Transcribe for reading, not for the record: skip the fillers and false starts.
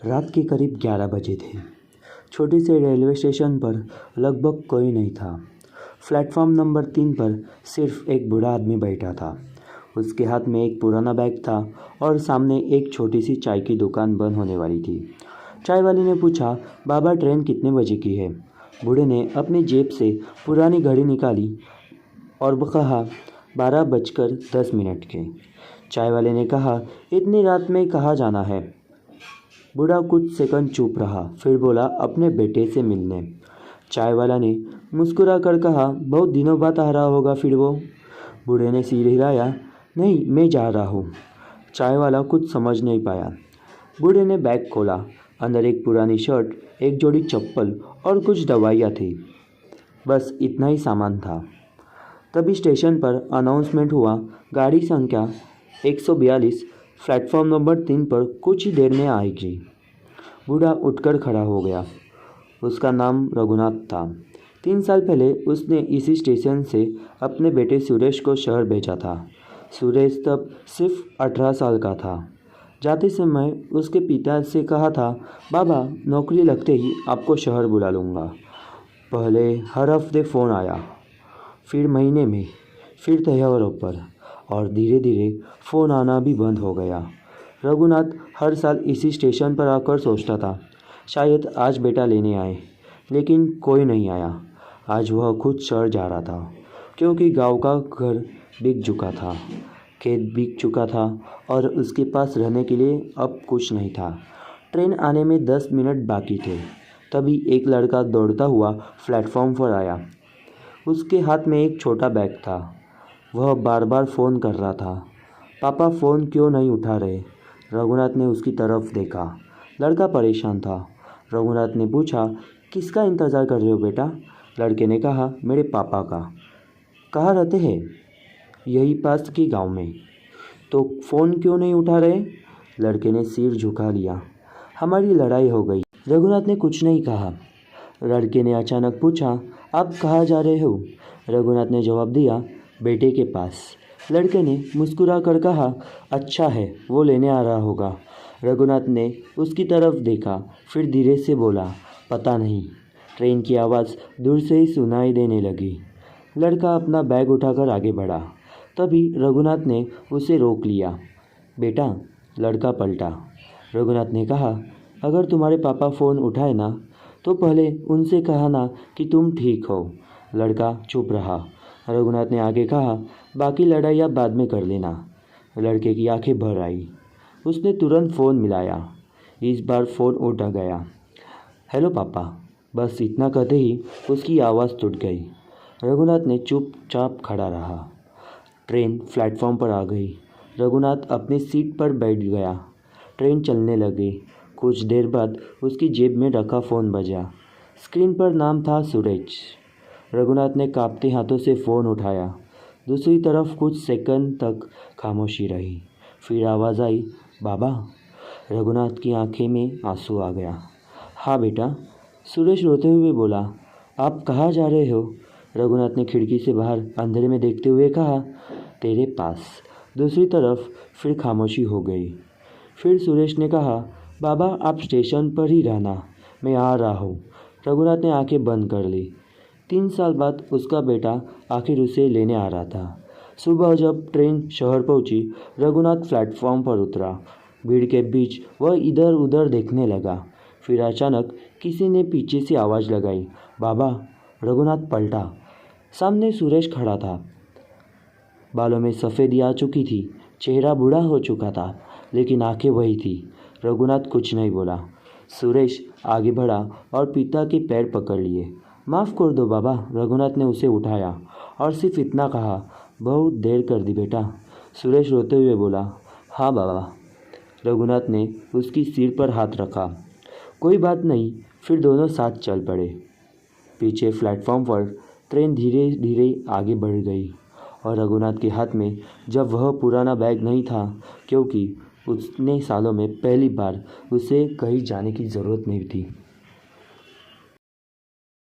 रात के करीब 11 बजे थे। छोटे से रेलवे स्टेशन पर लगभग कोई नहीं था। प्लेटफॉर्म नंबर 3 पर सिर्फ एक बूढ़ा आदमी बैठा था। उसके हाथ में एक पुराना बैग था और सामने एक छोटी सी चाय की दुकान बंद होने वाली थी। चाय वाले ने पूछा, बाबा ट्रेन कितने बजे की है? बूढ़े ने अपनी जेब से पुरानी घड़ी निकाली और कहा, 12:10 के। चाय वाले ने कहा, इतनी रात में कहाँ जाना है? बूढ़ा कुछ सेकंड चुप रहा, फिर बोला, अपने बेटे से मिलने। चाय वाला ने मुस्कुरा कर कहा, बहुत दिनों बाद आ रहा होगा फिर वो। बूढ़े ने सिर हिलाया, नहीं, मैं जा रहा हूँ। चाय वाला कुछ समझ नहीं पाया। बूढ़े ने बैग खोला। अंदर एक पुरानी शर्ट, एक जोड़ी चप्पल और कुछ दवाइयाँ थी। बस इतना ही सामान था। तभी स्टेशन पर अनाउंसमेंट हुआ, गाड़ी संख्या 142 प्लेटफॉर्म नंबर 3 पर कुछ ही देर में आएगी। बूढ़ा उठकर खड़ा हो गया। उसका नाम रघुनाथ था। 3 साल पहले उसने इसी स्टेशन से अपने बेटे सुरेश को शहर भेजा था। सुरेश तब सिर्फ 18 साल का था। जाते समय उसके पिता से कहा था, बाबा नौकरी लगते ही आपको शहर बुला लूँगा। पहले हर हफ्ते फ़ोन आया, फिर महीने में, फिर त्योहारों पर, और धीरे धीरे फ़ोन आना भी बंद हो गया। रघुनाथ हर साल इसी स्टेशन पर आकर सोचता था, शायद आज बेटा लेने आए, लेकिन कोई नहीं आया। आज वह खुद शहर जा रहा था, क्योंकि गांव का घर बिक चुका था, खेत बिक चुका था और उसके पास रहने के लिए अब कुछ नहीं था। ट्रेन आने में 10 मिनट बाकी थे। तभी एक लड़का दौड़ता हुआ प्लेटफॉर्म पर आया। उसके हाथ में एक छोटा बैग था। वह बार बार फ़ोन कर रहा था। पापा फ़ोन क्यों नहीं उठा रहे? रघुनाथ ने उसकी तरफ देखा। लड़का परेशान था। रघुनाथ ने पूछा, किसका इंतज़ार कर रहे हो बेटा? लड़के ने कहा, मेरे पापा का। कहाँ रहते हैं? यही पास के गांव में। तो फ़ोन क्यों नहीं उठा रहे? लड़के ने सिर झुका लिया। हमारी लड़ाई हो गई। रघुनाथ ने कुछ नहीं कहा। लड़के ने अचानक पूछा, आप कहाँ जा रहे हो? रघुनाथ ने जवाब दिया, बेटे के पास। लड़के ने मुस्कुरा कर कहा, अच्छा है, वो लेने आ रहा होगा। रघुनाथ ने उसकी तरफ देखा, फिर धीरे से बोला, पता नहीं। ट्रेन की आवाज़ दूर से ही सुनाई देने लगी। लड़का अपना बैग उठाकर आगे बढ़ा। तभी रघुनाथ ने उसे रोक लिया। बेटा, लड़का पलटा। रघुनाथ ने कहा, अगर तुम्हारे पापा फ़ोन उठाए ना, तो पहले उनसे कहा ना कि तुम ठीक हो। लड़का चुप रहा। रघुनाथ ने आगे कहा, बाकी लड़ाई आप बाद में कर लेना। लड़के की आंखें भर आई। उसने तुरंत फ़ोन मिलाया। इस बार फ़ोन उठ गया। हेलो पापा। बस इतना कहते ही उसकी आवाज़ टूट गई। रघुनाथ ने चुपचाप खड़ा रहा। ट्रेन प्लेटफॉर्म पर आ गई। रघुनाथ अपनी सीट पर बैठ गया। ट्रेन चलने लगी। कुछ देर बाद उसकी जेब में रखा फ़ोन बजा। स्क्रीन पर नाम था सुरेश। रघुनाथ ने कांपते हाथों से फ़ोन उठाया। दूसरी तरफ कुछ सेकंड तक खामोशी रही। फिर आवाज़ आई, बाबा। रघुनाथ की आंखें में आंसू आ गया। हाँ बेटा। सुरेश रोते हुए बोला, आप कहाँ जा रहे हो? रघुनाथ ने खिड़की से बाहर अंधेरे में देखते हुए कहा, तेरे पास। दूसरी तरफ फिर खामोशी हो गई। फिर सुरेश ने कहा, बाबा आप स्टेशन पर ही रहना, मैं आ रहा हूँ। रघुनाथ ने आंखें बंद कर ली। 3 साल बाद उसका बेटा आखिर उसे लेने आ रहा था। सुबह जब ट्रेन शहर पहुंची, रघुनाथ प्लेटफॉर्म पर उतरा। भीड़ के बीच वह इधर उधर देखने लगा। फिर अचानक किसी ने पीछे से आवाज़ लगाई, बाबा। रघुनाथ पलटा। सामने सुरेश खड़ा था। बालों में सफ़ेदी आ चुकी थी, चेहरा बूढ़ा हो चुका था, लेकिन आंखें वही थी। रघुनाथ कुछ नहीं बोला। सुरेश आगे बढ़ा और पिता के पैर पकड़ लिए। माफ़ कर दो बाबा। रघुनाथ ने उसे उठाया और सिर्फ इतना कहा, बहुत देर कर दी बेटा। सुरेश रोते हुए बोला, हाँ बाबा। रघुनाथ ने उसकी सिर पर हाथ रखा। कोई बात नहीं। फिर दोनों साथ चल पड़े। पीछे प्लेटफॉर्म पर ट्रेन धीरे धीरे आगे बढ़ गई और रघुनाथ के हाथ में जब वह पुराना बैग नहीं था, क्योंकि उतने सालों में पहली बार उसे कहीं जाने की ज़रूरत नहीं थी।